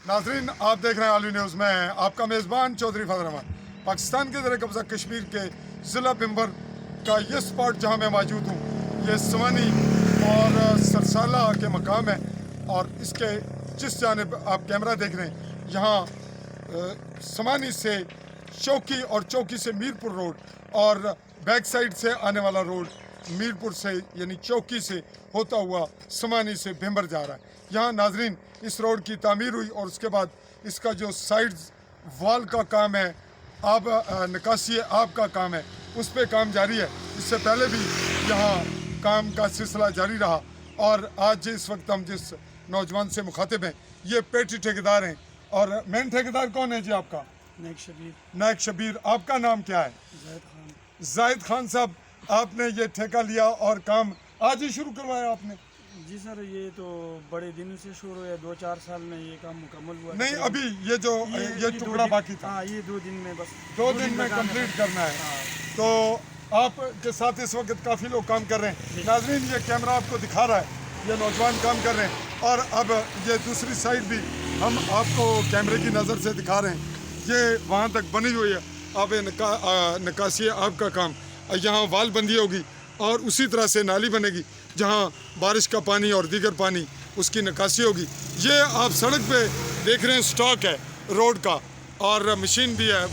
नाजरीन, आप देख रहे हैं आलू न्यूज़ में आपका मेज़बान चौधरी फजल अहमद। पाकिस्तान के ज़र कब्ज़ा कश्मीर के ज़िला पिंबर का ये स्पॉट जहाँ मैं मौजूद हूँ, ये सवानी और सरसाला के मकाम है। और इसके जिस जानिब आप कैमरा देख रहे हैं, यहाँ सवानी से चौकी और चौकी से मीरपुर रोड और बैक साइड से आने वाला रोड मीरपुर से यानी चौकी से होता हुआ समानी से भिंबर जा रहा है। यहाँ नाजरीन इस रोड की तामीर हुई और उसके बाद इसका जो साइड वॉल का काम है, आब निकासी आब का काम है, उस पर काम जारी है। इससे पहले भी यहाँ काम का सिलसिला जारी रहा। और आज इस वक्त हम जिस नौजवान से मुखातिब हैं, ये पेटी ठेकेदार हैं। और मेन ठेकेदार कौन है जी आपका? नायक शबीर। आपका नाम क्या है? जाहिद खान साहब, आपने ये ठेका लिया और काम आज ही शुरू करवाया आपने? जी सर, ये तो बड़े दिनों से शुरू हुआ, 2-4 साल में ये काम मुकम्मल हुआ। नहीं, अभी ये जो ये टुकड़ा बाकी था। हाँ, ये 2 दिन में बस 2 दिन में कंप्लीट करना है। तो आपके साथ इस वक्त काफ़ी लोग काम कर रहे हैं। नाजरीन, ये कैमरा आपको दिखा रहा है, ये नौजवान काम कर रहे हैं। और अब ये दूसरी साइड भी हम आपको कैमरे की नज़र से दिखा रहे हैं। ये वहाँ तक बनी हुई है। अब निकासी आब का काम, यहाँ वाल बंदी होगी और उसी तरह से नाली बनेगी जहाँ बारिश का पानी और दीगर पानी उसकी निकासी होगी। ये आप सड़क पे देख रहे हैं, स्टॉक है रोड का और मशीन भी है,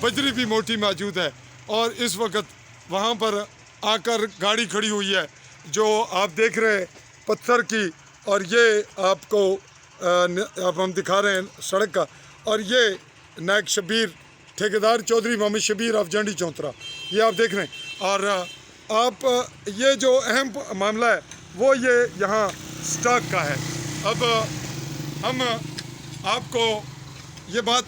बजरी भी मोटी मौजूद है। और इस वक्त वहाँ पर आकर गाड़ी खड़ी हुई है जो आप देख रहे हैं पत्थर की। और ये आपको अब हम दिखा रहे हैं सड़क का। और ये नायक शबीर ठेकेदार चौधरी मोहम्मद शबीर ऑफ जंडी चौंतरा, ये आप देख रहे हैं। और आप ये जो अहम मामला है वो ये यहाँ स्टॉक का है। अब हम आपको ये बात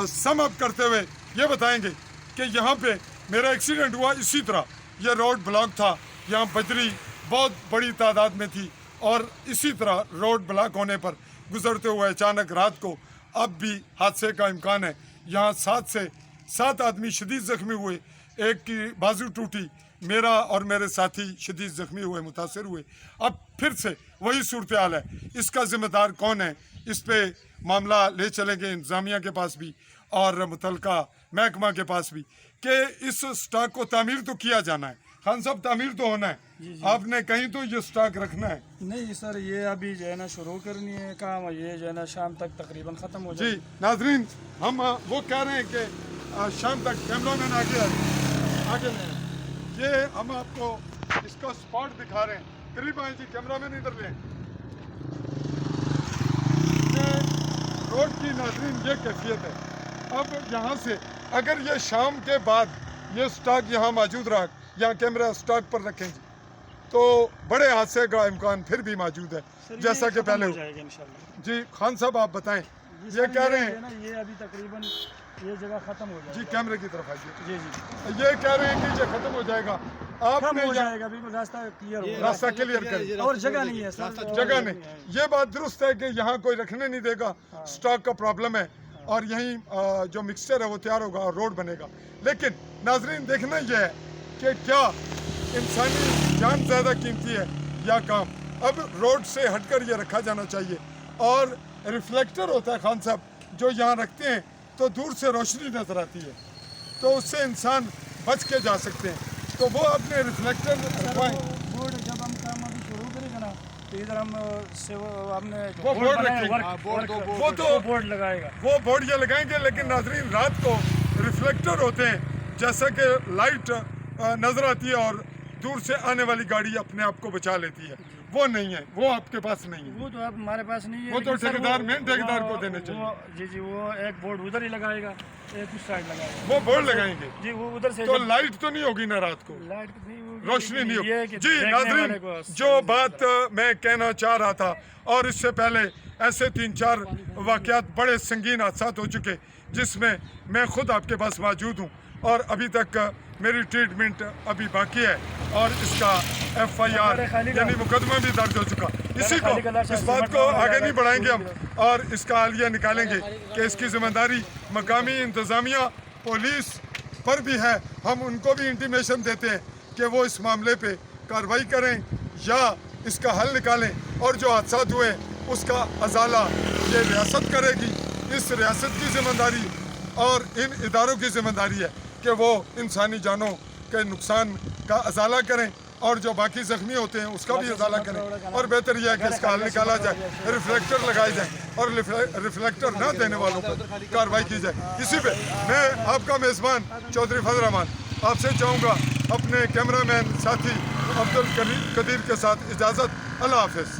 सम अप करते हुए ये बताएंगे कि यहाँ पे मेरा एक्सीडेंट हुआ इसी तरह। ये रोड ब्लॉक था, यहाँ बजरी बहुत बड़ी तादाद में थी और इसी तरह रोड ब्लॉक होने पर गुजरते हुए अचानक रात को अब भी हादसे का इम्कान है। यहाँ 7 से 7 आदमी शदीद ज़ख्मी हुए, एक की बाजू टूटी, मेरा और मेरे साथी शदीद ज़ख्मी हुए, मुतासर हुए। अब फिर से वही सूरत हाल है। इसका ज़िम्मेदार कौन है, इस पे मामला ले चलेंगे इंतज़ामिया के पास भी और मुतलका महकमा के पास भी कि इस स्टॉक को तामीर तो किया जाना है। खान साहब, तामीर तो होना है। आपने कहीं तो ये स्टॉक रखना है। नहीं सर, ये अभी जो है ना शुरू करनी है काम, ये जो है ना शाम तक तकरीबन ख़त्म हो जाए। जी नाजरीन, हम वो कह रहे हैं कि शाम तक कैमरा मैन आगे लें। ये हम आपको इसका स्पॉट दिखा रहे हैं। करीब आए जी, कैमरा मैन इधर लें। रोड की नाजरीन ये कैफियत है। अब यहाँ से अगर ये शाम के बाद ये स्टॉक यहाँ मौजूद रहा, यहाँ कैमरा स्टॉक पर रखेंगे तो बड़े हादसे का इम्कान फिर भी मौजूद है, जैसा कि पहले हो जाएगा इंशाल्लाह। जी खान साहब, आप बताएं। ये कह रहे हैं ना, ये अभी तकरीबन ये जगह ख़त्म हो जाएगी। जी कैमरे की तरफ आइए। जी ये कह रहे हैं कि ये खत्म हो जाएगा, आपने हो जाएगा, बिल्कुल रास्ता क्लियर होगा। रास्ता क्लियर करें। और जगह नहीं है सर, जगह नहीं। ये बात दुरुस्त है कि यहाँ कोई रखने नहीं देगा, स्टॉक का प्रॉब्लम है। और यहीं जो मिक्सचर है वो तैयार होगा और रोड बनेगा। लेकिन नाजरीन, देखना यह है कि क्या इंसानी जान ज़्यादा कीमती है या काम। अब रोड से हटकर ये रखा जाना चाहिए। और रिफ्लेक्टर होता है खान साहब, जो यहाँ रखते हैं तो दूर से रोशनी नज़र आती है, तो उससे इंसान बच के जा सकते हैं। तो वो अपने रिफ्लेक्टर रखवाएं। बोर्ड जब हम काम अभी शुरू करेंगे ना, तो इधर हम से हमने वो बोर्ड रखेंगे, वो तो बोर्ड लगाएगा, वो बोर्ड ये लगाएंगे। लेकिन नाजरीन, रात को रिफ्लेक्टर होते हैं, जैसा कि लाइट नज़र आती है और दूर से आने वाली गाड़ी अपने आप को बचा लेती है, वो नहीं है, वो आपके पास नहीं है। वो तो अब हमारे पास नहीं है। वो तो ठेकेदार, मेन ठेकेदार को देने चाहिए। जी, वो एक बोर्ड उधर ही लगाएगा, एक उस साइड लगाएगा। वो बोर्ड लगाएंगे जी, वो उधर से। तो लाइट तो नहीं होगी ना रात को, लाइट नहीं होगी, रोशनी नहीं होगी। जी देखने वाले नाजरीन, को जो बात मैं कहना चाह रहा था, और इससे पहले ऐसे 3-4 वाक़यात बड़े संगीन हादसात हो चुके जिसमें मैं खुद आपके पास मौजूद हूँ और अभी तक मेरी ट्रीटमेंट अभी बाकी है और इसका FIR यानी मुकदमा भी दर्ज हो चुका। इसी को, इस बात को आगे नहीं बढ़ाएंगे हम और इसका हालिया निकालेंगे कि इसकी जिम्मेदारी मकामी इंतज़ामिया पुलिस पर भी है। हम उनको भी इंटीमेशन देते हैं कि वो इस मामले पे कार्रवाई करें या इसका हल निकालें। और जो हादसा हुए उसका अजाला ये रियासत करेगी। اس ریاست کی ذمہ داری اور ان اداروں کی ذمہ داری ہے کہ وہ انسانی جانوں کے نقصان کا ازالہ کریں اور جو باقی زخمی ہوتے ہیں اس کا بھی ازالہ کریں، اور بہتر یہ ہے کہ اس کا حل نکالا جائے، ریفلیکٹر لگائے جائیں اور ریفلیکٹر نہ دینے والوں پر کارروائی کی جائے۔ اسی پہ میں آپ کا میزبان چودھری فضل رحمان آپ سے چاہوں گا اپنے کیمرہ مین ساتھی عبد القدیر کے ساتھ اجازت۔ اللہ حافظ۔